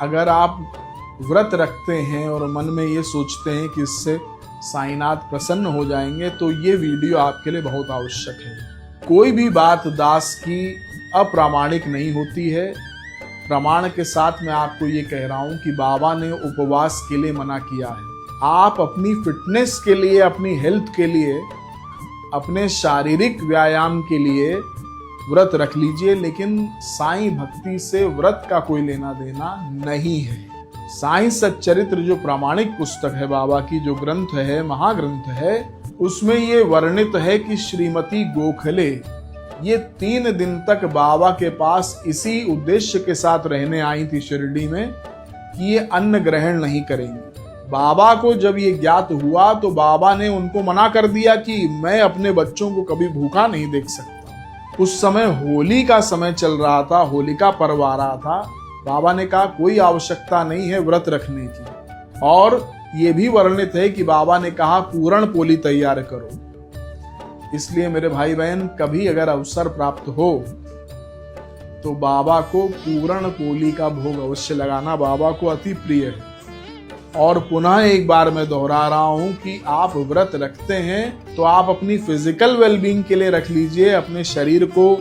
अगर आप व्रत रखते हैं और मन में ये सोचते हैं कि इससे साईनाथ प्रसन्न हो जाएंगे, तो ये वीडियो आपके लिए बहुत आवश्यक है। कोई भी बात दास की अप्रामाणिक नहीं होती है। प्रमाण के साथ मैं आपको ये कह रहा हूं कि बाबा ने उपवास के लिए मना किया है। आप अपनी फिटनेस के लिए, अपनी हेल्थ के लिए, अपने शारीरिक व्यायाम के लिए व्रत रख लीजिए, लेकिन साईं भक्ति से व्रत का कोई लेना देना नहीं है। साईं सच्चरित्र जो प्रामाणिक पुस्तक है, बाबा की जो ग्रंथ है, महाग्रंथ है, उसमें ये वर्णित है कि श्रीमती गोखले ये 3 दिन तक बाबा के पास इसी उद्देश्य के साथ रहने आई थी शिरडी में कि ये अन्न ग्रहण नहीं करेंगी। बाबा को जब ये ज्ञात हुआ तो बाबा ने उनको मना कर दिया कि मैं अपने बच्चों को कभी भूखा नहीं देख सकता। उस समय होली का समय चल रहा था, होलिका पर्व आ रहा था। बाबा ने कहा कोई आवश्यकता नहीं है व्रत रखने की। और ये भी वर्णित है कि बाबा ने कहा पूरण पोली तैयार करो। इसलिए मेरे भाई बहन, कभी अगर अवसर प्राप्त हो तो बाबा को पूरण पोली का भोग अवश्य लगाना, बाबा को अति प्रिय है। और पुनः एक बार मैं दोहरा रहा हूं कि आप व्रत रखते हैं तो आप अपनी फिजिकल वेलबींग के लिए रख लीजिए, अपने शरीर को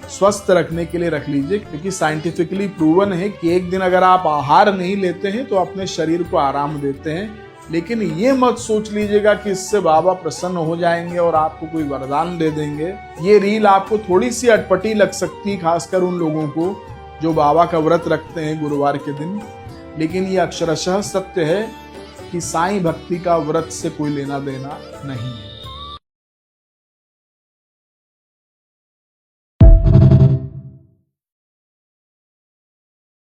स्वस्थ रखने के लिए रख लीजिए, क्योंकि साइंटिफिकली प्रूवन है कि एक दिन अगर आप आहार नहीं लेते हैं तो अपने शरीर को आराम देते हैं। लेकिन ये मत सोच लीजिएगा कि इससे बाबा प्रसन्न हो जाएंगे और आपको कोई वरदान दे देंगे। ये रील आपको थोड़ी सी अटपटी लग सकती है, खासकर उन लोगों को जो बाबा का व्रत रखते हैं गुरुवार के दिन, लेकिन ये अक्षरशः सत्य है कि साईं भक्ति का व्रत से कोई लेना देना नहीं है।